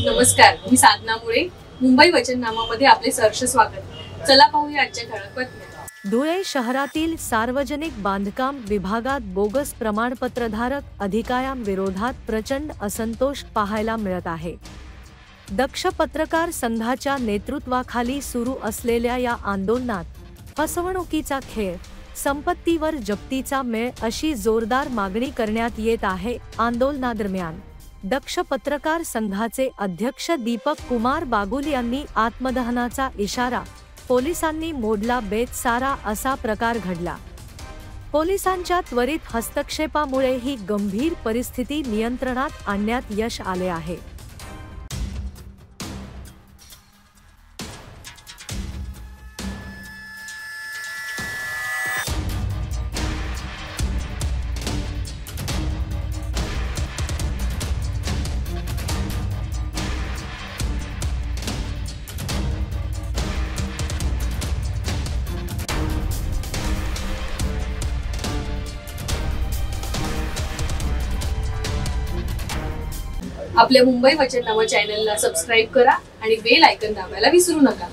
नमस्कार, मी साधना मुळे. मुंबई वचननामामध्ये आपले सहर्ष स्वागत. चला पाहूया आजच्या ठळक बातम्या. धुळे शहरातील सार्वजनिक बांधकाम विभागात बोगस प्रमाणपत्रधारक अधिकाऱ्यांविरोधात प्रचंड असंतोष पाहायला मिळत आहे. दक्ष पत्रकार संघाच्या नेतृत्वाखाली सुरू असलेल्या या आंदोलनात फसवणुकीचा खेळ, संपत्तीवर जप्तीचा मेळ अशी जोरदार मागणी करण्यात येत आहे. आंदोलनादरम्यान दक्ष पत्रकार संघाचे अध्यक्ष दीपक कुमार बागुल यांनी आत्मदहनाचा इशारा पोलिसांनी मोडला. बेतसारा असा प्रकार घडला. पोलिसांच्या त्वरित हस्तक्षेपामुळे ही गंभीर परिस्थिती नियंत्रणात आणण्यात यश आले आहे. आपल्या मुंबई वचननामा चॅनलला सबस्क्राईब करा आणि बेल आयकॉन दाबायला विसरू नका.